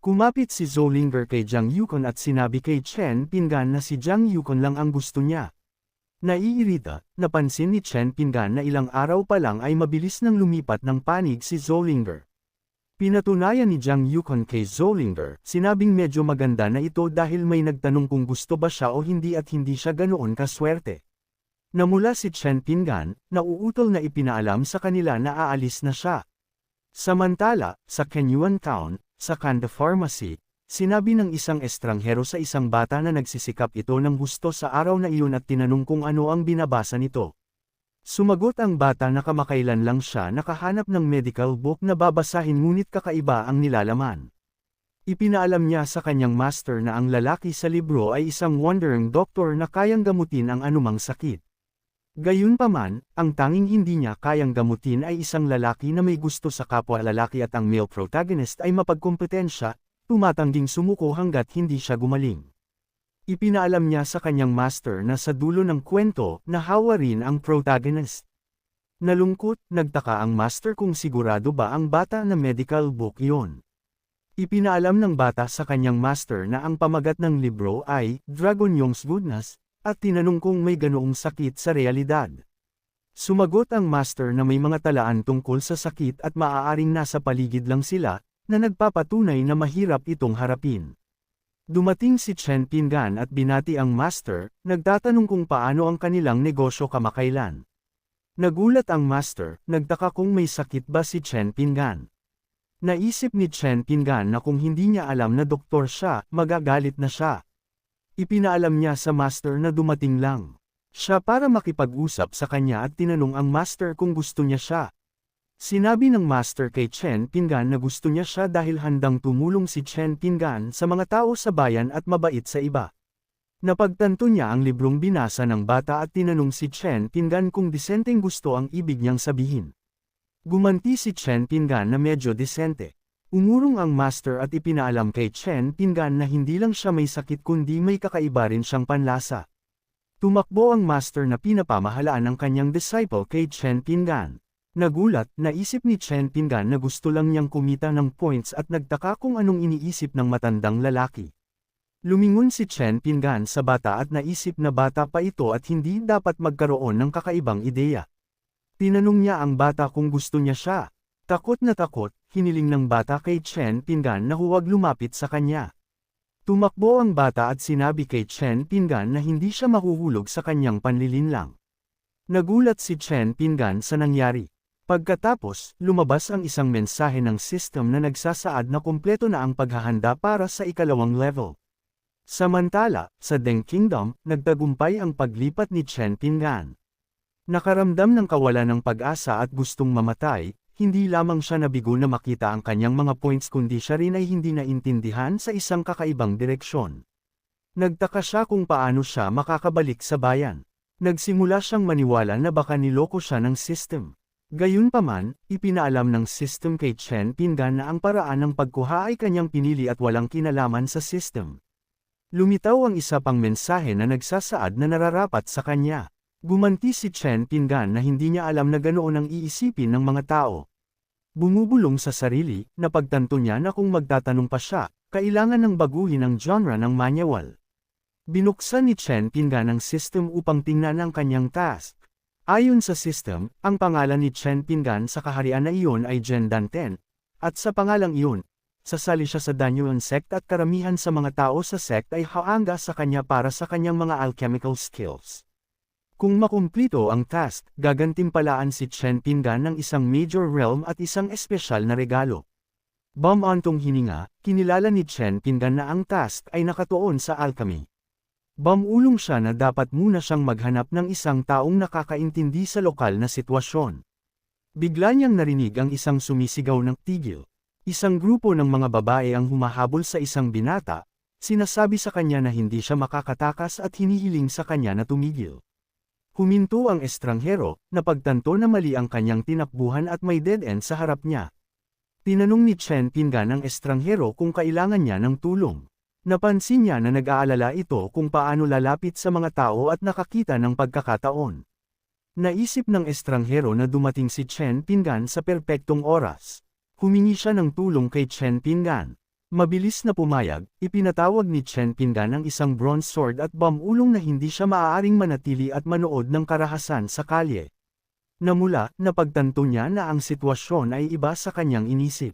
Kumapit si Zolinger kay Jiang Yukon at sinabi kay Chen Pingan na si Jiang Yukon lang ang gusto niya. Naiirita, napansin ni Chen Pingan na ilang araw pa lang ay mabilis nang lumipat ng panig si Zolinger. Pinatunayan ni Jiang Yukon kay Zolinger, sinabing medyo maganda na ito dahil may nagtanong kung gusto ba siya o hindi at hindi siya ganoon kaswerte. Namula si Chen Pingan, nauutol na ipinaalam sa kanila na aalis na siya. Samantala, sa Kenyuan Town, sa Kanda Pharmacy, sinabi ng isang estranghero sa isang bata na nagsisikap ito ng husto sa araw na iyon at tinanong kung ano ang binabasa nito. Sumagot ang bata na kamakailan lang siya nakahanap ng medical book na babasahin ngunit kakaiba ang nilalaman. Ipinaalam niya sa kanyang master na ang lalaki sa libro ay isang wandering doctor na kayang gamutin ang anumang sakit. Gayunpaman, ang tanging hindi niya kayang gamutin ay isang lalaki na may gusto sa kapwa lalaki at ang male protagonist ay mapagkompetensya, tumatangging sumuko hanggat hindi siya gumaling. Ipinaalam niya sa kanyang master na sa dulo ng kwento, nahawa rin ang protagonist. Nalungkot, nagtaka ang master kung sigurado ba ang bata na medical book iyon. Ipinaalam ng bata sa kanyang master na ang pamagat ng libro ay Dragon Young's Goodness, at tinanong kung may ganoong sakit sa realidad. Sumagot ang master na may mga talaan tungkol sa sakit at maaaring nasa paligid lang sila, na nagpapatunay na mahirap itong harapin. Dumating si Chen Pingan at binati ang master, nagtatanong kung paano ang kanilang negosyo kamakailan. Nagulat ang master, nagtaka kung may sakit ba si Chen Pingan. Naisip ni Chen Pingan na kung hindi niya alam na doktor siya, magagalit na siya. Ipinaalam niya sa master na dumating lang siya para makipag-usap sa kanya at tinanong ang master kung gusto niya siya. Sinabi ng master kay Chen Pingan na gusto niya siya dahil handang tumulong si Chen Pingan sa mga tao sa bayan at mabait sa iba. Napagtanto niya ang librong binasa ng bata at tinanong si Chen Pingan kung disenteng gusto ang ibig niyang sabihin. Gumanti si Chen Pingan na medyo disente. Umurong ang master at ipinaalam kay Chen Pingan na hindi lang siya may sakit kundi may kakaiba rin siyang panlasa. Tumakbo ang master na pinapamahalaan ang kanyang disciple kay Chen Pingan. Nagulat, naisip ni Chen Pingan na gusto lang niyang kumita ng points at nagtaka kung anong iniisip ng matandang lalaki. Lumingon si Chen Pingan sa bata at naisip na bata pa ito at hindi dapat magkaroon ng kakaibang ideya. Tinanong niya ang bata kung gusto niya siya. Takot na takot, hiniling ng bata kay Chen Pingan na huwag lumapit sa kanya. Tumakbo ang bata at sinabi kay Chen Pingan na hindi siya mahuhulog sa kanyang panlilinlang. Nagulat si Chen Pingan sa nangyari. Pagkatapos, lumabas ang isang mensahe ng system na nagsasaad na kumpleto na ang paghahanda para sa ikalawang level. Samantala, sa Deng Kingdom, nagtagumpay ang paglipat ni Chen Pingan. Nakaramdam ng kawalan ng pag-asa at gustong mamatay, hindi lamang siya nabigo na makita ang kanyang mga points kundi siya rin ay hindi naintindihan sa isang kakaibang direksyon. Nagtaka siya kung paano siya makakabalik sa bayan. Nagsimula siyang maniwala na baka niloko siya ng system. Gayunpaman, ipinaalam ng system kay Chen Pingan na ang paraan ng pagkuha ay kanyang pinili at walang kinalaman sa system. Lumitaw ang isa pang mensahe na nagsasaad na nararapat sa kanya. Gumanti si Chen Pingan na hindi niya alam na ganoon ang iisipin ng mga tao. Bumubulong sa sarili, napagtanto niya na kung magtatanong pa siya, kailangan ng baguhin ang genre ng manual. Binuksan ni Chen Pingan ang system upang tingnan ang kanyang task. Ayon sa system, ang pangalan ni Chen Pingan sa kaharian na iyon ay Jen Danten, at sa pangalang iyon, sasali siya sa Danyuan sect at karamihan sa mga tao sa sect ay haanga sa kanya para sa kanyang mga alchemical skills. Kung makumplito ang task, gagantimpalaan si Chen Pingan ng isang major realm at isang espesyal na regalo. Bumantong hininga, kinilala ni Chen Pingan na ang task ay nakatuon sa alchemy. Bumulong siya na dapat muna siyang maghanap ng isang taong nakakaintindi sa lokal na sitwasyon. Bigla niyang narinig ang isang sumisigaw ng tigil. Isang grupo ng mga babae ang humahabol sa isang binata, sinasabi sa kanya na hindi siya makakatakas at hinihiling sa kanya na tumigil. Huminto ang estranghero, napagtanto na mali ang kanyang tinakbuhan at may dead end sa harap niya. Tinanong ni Chen Pingan ang estranghero kung kailangan niya ng tulong. Napansin niya na nag-aalala ito kung paano lalapit sa mga tao at nakakita ng pagkakataon. Naisip ng estranghero na dumating si Chen Pingan sa perpektong oras. Humingi siya ng tulong kay Chen Pingan. Mabilis na pumayag, ipinatawag ni Chen Pingan ang isang bronze sword at bamulong na hindi siya maaaring manatili at manood ng karahasan sa kalye. Namula, napagtanto niya na ang sitwasyon ay iba sa kanyang inisip.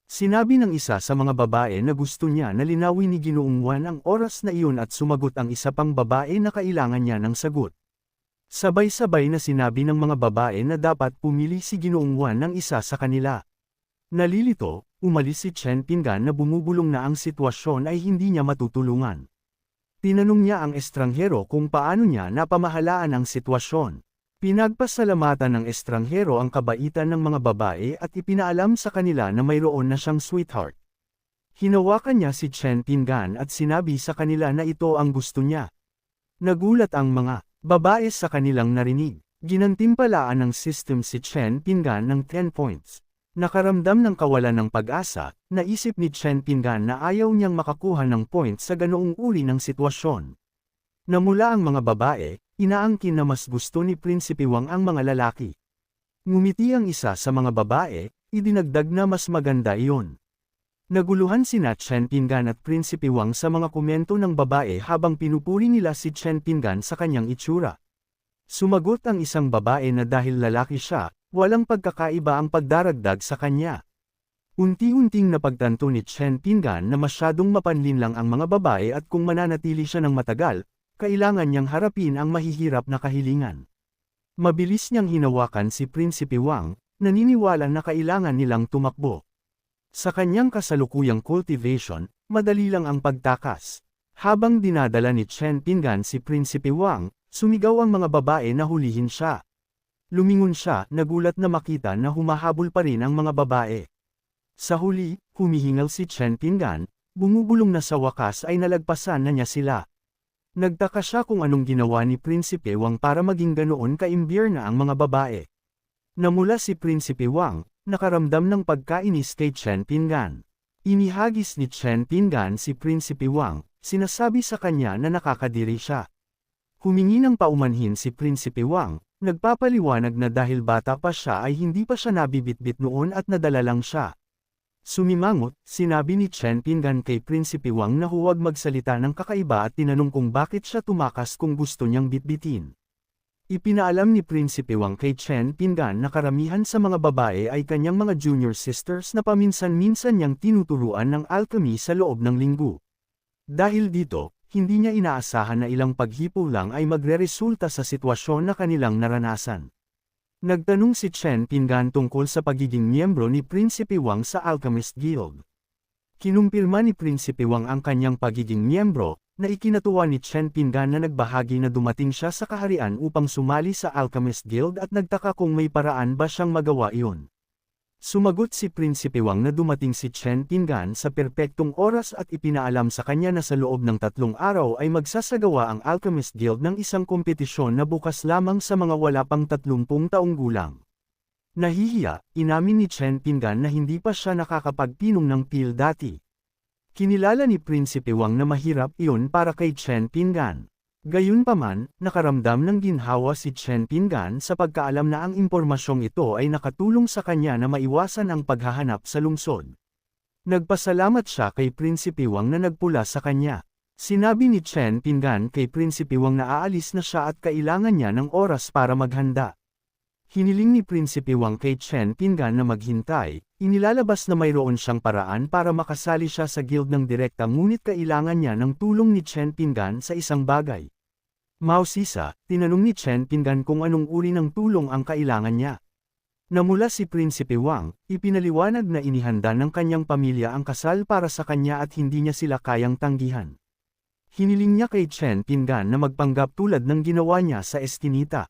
Sinabi ng isa sa mga babae na gusto niya na linawin ni Ginoong Wan ang oras na iyon at sumagot ang isa pang babae na kailangan niya ng sagot. Sabay-sabay na sinabi ng mga babae na dapat pumili si Ginoong Wan ng isa sa kanila. Nalilito, umalis si Chen Pingan na bumubulong na ang sitwasyon ay hindi niya matutulungan. Tinanong niya ang estranghero kung paano niya napamahalaan ang sitwasyon. Pinagpasalamatan ng estranghero ang kabaitan ng mga babae at ipinaalam sa kanila na mayroon na siyang sweetheart. Hinawakan niya si Chen Pingan at sinabi sa kanila na ito ang gusto niya. Nagulat ang mga babae sa kanilang narinig. Ginantimpalaan ng system si Chen Pingan ng 10 points. Nakaramdam ng kawalan ng pag-asa, naisip ni Chen Pingan na ayaw niyang makakuha ng points sa ganoong uri ng sitwasyon. Namula ang mga babae, inaangkin na mas gusto ni Prinsipe Wang ang mga lalaki. Ngumiti ang isa sa mga babae, idinagdag na mas maganda iyon. Naguluhan sina Chen Pingan at Prinsipe Wang sa mga komento ng babae habang pinupuri nila si Chen Pingan sa kanyang itsura. Sumagot ang isang babae na dahil lalaki siya, walang pagkakaiba ang pagdaragdag sa kanya. Unti-unting napagtanto ni Chen Pingan na masyadong mapanlin lang ang mga babae at kung mananatili siya ng matagal, kailangan niyang harapin ang mahihirap na kahilingan. Mabilis niyang hinawakan si Prinsipe Wang, naniniwala na kailangan nilang tumakbo. Sa kanyang kasalukuyang cultivation, madali lang ang pagtakas. Habang dinadala ni Chen Pingan si Prinsipe Wang, sumigaw ang mga babae na hulihin siya. Lumingon siya, nagulat na makita na humahabol pa rin ang mga babae. Sa huli, humihingal si Chen Pingan, bumubulong na sa wakas ay nalagpasan na niya sila. Nagtaka siya kung anong ginawa ni Prinsipe Wang para maging ganoon kaimbyer na ang mga babae. Namula si Prinsipe Wang, nakaramdam ng pagkainis kay Chen Pingan. Inihagis ni Chen Pingan si Prinsipe Wang, sinasabi sa kanya na nakakadiri siya. Humingi ng paumanhin si Prinsipe Wang, nagpapaliwanag na dahil bata pa siya ay hindi pa siya nabibitbit noon at nadala lang siya. Sumimangot, sinabi ni Chen Pingan kay Prinsipe Wang na huwag magsalita ng kakaiba at tinanong kung bakit siya tumakas kung gusto niyang bitbitin. Ipinaalam ni Prinsipe Wang kay Chen Pingan na karamihan sa mga babae ay kanyang mga junior sisters na paminsan-minsan niyang tinuturuan ng alchemy sa loob ng linggo. Dahil dito, hindi niya inaasahan na ilang paghipo lang ay magreresulta sa sitwasyon na kanilang naranasan. Nagtanong si Chen Pingan tungkol sa pagiging miyembro ni Prinsipe Wang sa Alchemist Guild. Kinumpirma ni Prinsipe Wang ang kanyang pagiging miyembro, na ikinatuwa ni Chen Pingan na nagbahagi na dumating siya sa kaharian upang sumali sa Alchemist Guild at nagtaka kung may paraan ba siyang magawa iyon. Sumagot si Prinsipe Wang na dumating si Chen Pingan sa perpektong oras at ipinaalam sa kanya na sa loob ng 3 araw ay magsasagawa ang Alchemist Guild ng isang kompetisyon na bukas lamang sa mga wala pang 30 taong gulang. Nahihiya, inamin ni Chen Pingan na hindi pa siya nakakapagpinom ng pil dati. Kinilala ni Prinsipe Wang na mahirap iyon para kay Chen Pingan. Gayunpaman, nakaramdam ng ginhawa si Chen Pingan sa pagkaalam na ang impormasyong ito ay nakatulong sa kanya na maiwasan ang paghahanap sa lungsod. Nagpasalamat siya kay Prinsipe Wang na nagpula sa kanya. Sinabi ni Chen Pingan kay Prinsipe Wang na aalis na siya at kailangan niya ng oras para maghanda. Hiniling ni Prinsipe Wang kay Chen Pingan na maghintay, inilalabas na mayroon siyang paraan para makasali siya sa guild ng direkta ngunit kailangan niya ng tulong ni Chen Pingan sa isang bagay. Mausisa, tinanong ni Chen Pingan kung anong uri ng tulong ang kailangan niya. Namula si Prinsipe Wang, ipinaliwanag na inihanda ng kanyang pamilya ang kasal para sa kanya at hindi niya sila kayang tanggihan. Hiniling niya kay Chen Pingan na magpanggap tulad ng ginawa niya sa Eskinita.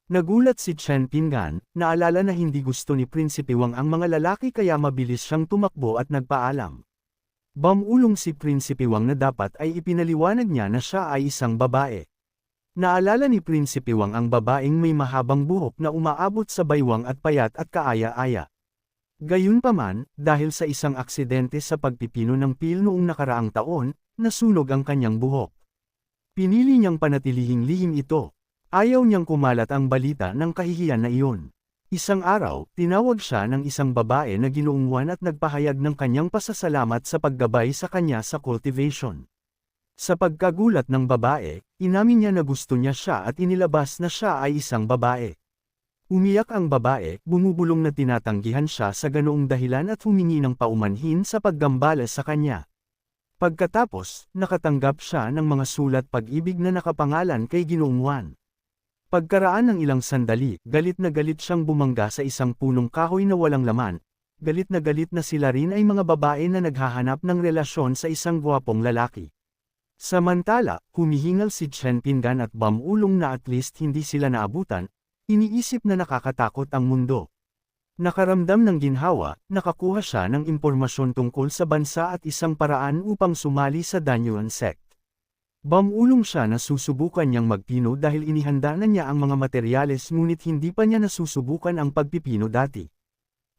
Nagulat si Chen Pingan, naalala na hindi gusto ni Prinsipe Wang ang mga lalaki kaya mabilis siyang tumakbo at nagpaalam. Bumulong si Prinsipe Wang na dapat ay ipinaliwanag niya na siya ay isang babae. Naalala ni Prinsipe Wang ang babaeng may mahabang buhok na umaabot sa baywang at payat at kaaya-aya. Gayunpaman, dahil sa isang aksidente sa pagpipino ng pil noong nakaraang taon, nasunog ang kanyang buhok. Pinili niyang panatilihing lihim ito. Ayaw niyang kumalat ang balita ng kahihiyan na iyon. Isang araw, tinawag siya ng isang babae na ginuungwan at nagpahayag ng kanyang pasasalamat sa paggabay sa kanya sa cultivation. Sa pagkagulat ng babae, inamin niya na gusto niya siya at inilabas na siya ay isang babae. Umiyak ang babae, bumubulong na tinatanggihan siya sa ganoong dahilan at humingi ng paumanhin sa paggambala sa kanya. Pagkatapos, nakatanggap siya ng mga sulat pag-ibig na nakapangalan kay Ginoong Juan. Pagkaraan ng ilang sandali, galit na galit siyang bumangga sa isang punong kahoy na walang laman. Galit na sila rin ay mga babae na naghahanap ng relasyon sa isang gwapong lalaki. Samantala, humihingal si Chen Pinggan at bamulong na at least hindi sila naabutan, iniisip na nakakatakot ang mundo. Nakaramdam ng ginhawa, nakakuha siya ng impormasyon tungkol sa bansa at isang paraan upang sumali sa Danyuan sect. Bamulong siya na susubukan niyang magpino dahil inihanda na niya ang mga materyales ngunit hindi pa niya nasusubukan ang pagpipino dati.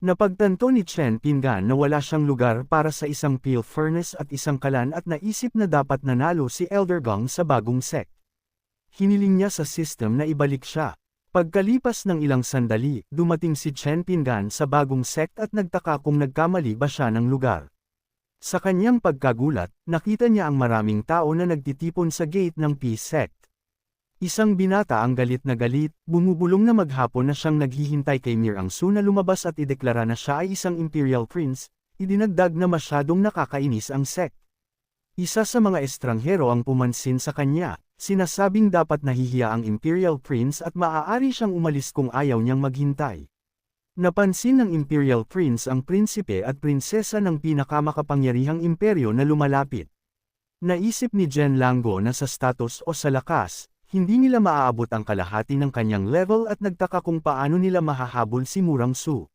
Napagtanto ni Chen Pinggan na wala siyang lugar para sa isang peel furnace at isang kalan at naisip na dapat nanalo si Elder Gong sa bagong sect. Hiniling niya sa system na ibalik siya. Pagkalipas ng ilang sandali, dumating si Chen Pinggan sa bagong sect at nagtaka kung nagkamali ba siya ng lugar. Sa kanyang pagkagulat, nakita niya ang maraming tao na nagtitipon sa gate ng Peace Sect. Isang binata ang galit na galit, bumubulong na maghapon na siyang naghihintay kay Mir Angsu na lumabas at ideklara na siya ay isang Imperial Prince, idinagdag na masyadong nakakainis ang sect. Isa sa mga estranghero ang pumansin sa kanya, sinasabing dapat nahihiya ang Imperial Prince at maaari siyang umalis kung ayaw niyang maghintay. Napansin ng Imperial Prince ang prinsipe at prinsesa ng pinakamakapangyarihang imperyo na lumalapit. Naisip ni Jen Langgo na sa status o sa lakas, hindi nila maaabot ang kalahati ng kanyang level at nagtaka kung paano nila mahahabol si Murang Su.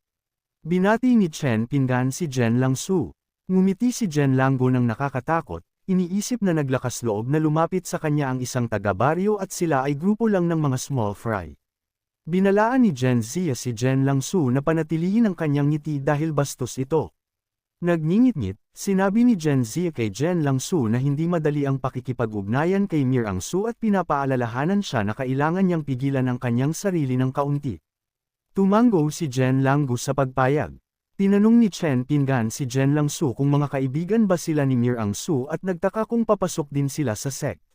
Binati ni Chen Pinggan si Jen Langsu. Ngumiti si Jen Langgo ng nakakatakot, iniisip na naglakas loob na lumapit sa kanya ang isang taga-baryo at sila ay grupo lang ng mga small fry. Binalaan ni Jen Zia si Jen Langsu na panatilihin ang kanyang ngiti dahil bastos ito. Nagngingit-ngit, sinabi ni Jen Zia kay Jen Langsu na hindi madali ang pakikipag-ugnayan kay Mir Angsu at pinapaalalahanan siya na kailangan niyang pigilan ang kanyang sarili ng kaunti. Tumango si Jen Langgu sa pagpayag. Tinanong ni Chen Pinggan si Jen Langsu kung mga kaibigan ba sila ni Mir Angsu at nagtaka kung papasok din sila sa sect.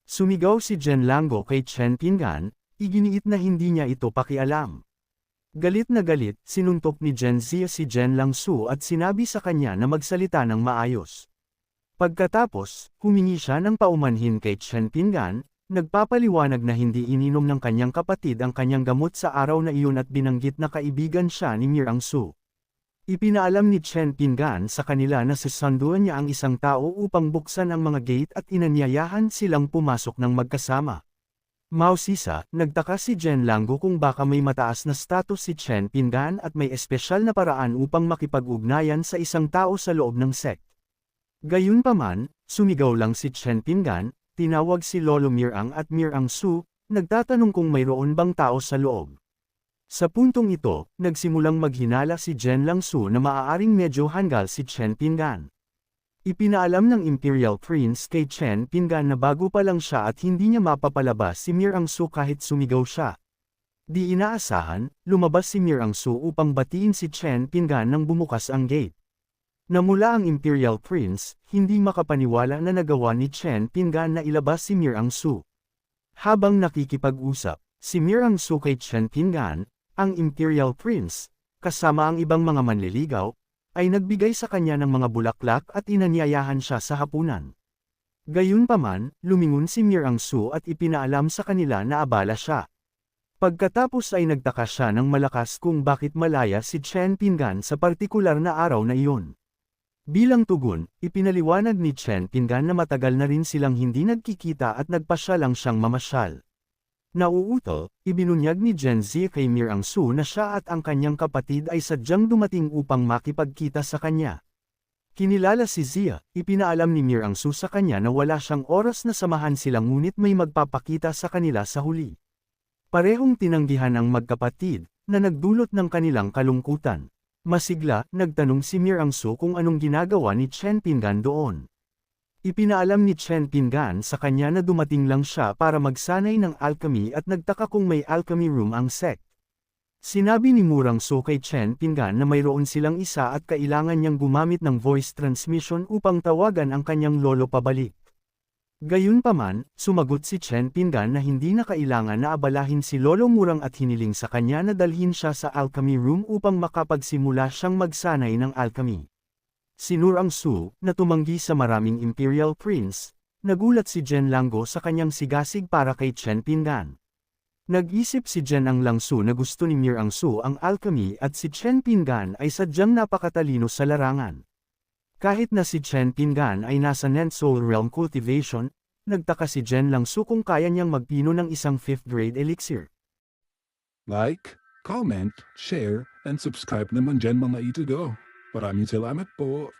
Sumigaw si Jen Langgo kay Chen Pinggan, iginiit na hindi niya ito pakialam. Galit na galit, sinuntok ni Jen Zia si Jen Langsu at sinabi sa kanya na magsalita ng maayos. Pagkatapos, humingi siya ng paumanhin kay Chen Pinggan, nagpapaliwanag na hindi ininom ng kanyang kapatid ang kanyang gamot sa araw na iyon at binanggit na kaibigan siya ni Mir Angsu. Ipinaalam ni Chen Pinggan sa kanila na susunduan niya ang isang tao upang buksan ang mga gate at inanyayahan silang pumasok ng magkasama. Mausisa, nagtaka si Jen Langgo kung baka may mataas na status si Chen Pinggan at may espesyal na paraan upang makipag-ugnayan sa isang tao sa loob ng sect. Gayunpaman, sumigaw lang si Chen Pinggan, tinawag si Lolo Mirang at Mir Angsu, nagtatanong kung mayroon bang tao sa loob. Sa puntong ito, nagsimulang maghinala si Jen Langsu na maaaring medyo hanggal si Chen Pinggan. Ipinaalam ng Imperial Prince kay Chen Pinggan na bago pa lang siya at hindi niya mapapalabas si Mir Angsu kahit sumigaw siya. Di inaasahan, lumabas si Mir Angsu upang batiin si Chen Pinggan nang bumukas ang gate. Namula ang Imperial Prince, hindi makapaniwala na nagawa ni Chen Pinggan na ilabas si Mir Angsu. Habang nakikipag-usap, si Mir Angsu kay Chen Pinggan, ang Imperial Prince, kasama ang ibang mga manliligaw, ay nagbigay sa kanya ng mga bulaklak at inanyayahan siya sa hapunan. Gayunpaman, lumingon si Mir Angsu at ipinaalam sa kanila na abala siya. Pagkatapos ay nagtaka siya ng malakas kung bakit malaya si Chen Pinggan sa partikular na araw na iyon. Bilang tugon, ipinaliwanag ni Chen Pinggan na matagal na rin silang hindi nagkikita at nagpasya lang siyang mamasyal. Nauuto, ibinunyag ni Jen Zia kay Mir Angsu na siya at ang kanyang kapatid ay sadyang dumating upang makipagkita sa kanya. Kinilala si Zia, ipinaalam ni Mir Angsu sa kanya na wala siyang oras na samahan sila ngunit may magpapakita sa kanila sa huli. Parehong tinanggihan ang magkapatid, na nagdulot ng kanilang kalungkutan. Masigla, nagtanong si Mir Angsu kung anong ginagawa ni Chen Pinggan doon. Ipinaalam ni Chen Pinggan sa kanya na dumating lang siya para magsanay ng alchemy at nagtaka kung may alchemy room ang sect. Sinabi ni Murang Su kay Chen Pingan na mayroon silang isa at kailangan niyang gumamit ng voice transmission upang tawagan ang kanyang lolo pabalik. Gayunpaman, sumagot si Chen Pingan na hindi na kailangan na abalahin si Lolo Murang at hiniling sa kanya na dalhin siya sa alchemy room upang makapagsimula siyang magsanay ng alchemy. Si Murang Su, na tumanggi sa maraming Imperial Prince, nagulat si Jen Langgo sa kanyang sigasig para kay Chen Pingan. Nag-isip si Jen ang Langsu na gusto ni Mirang Su ang alchemy at si Chen Pingan ay sadyang napakatalino sa larangan. Kahit na si Chen Pingan ay nasa Nent Soul Realm Cultivation, nagtaka si Jen Langsu kung kaya niyang magpino ng isang 5th grade elixir. Like, comment, share, and subscribe naman dyan mga ito go. Maraming salamat po.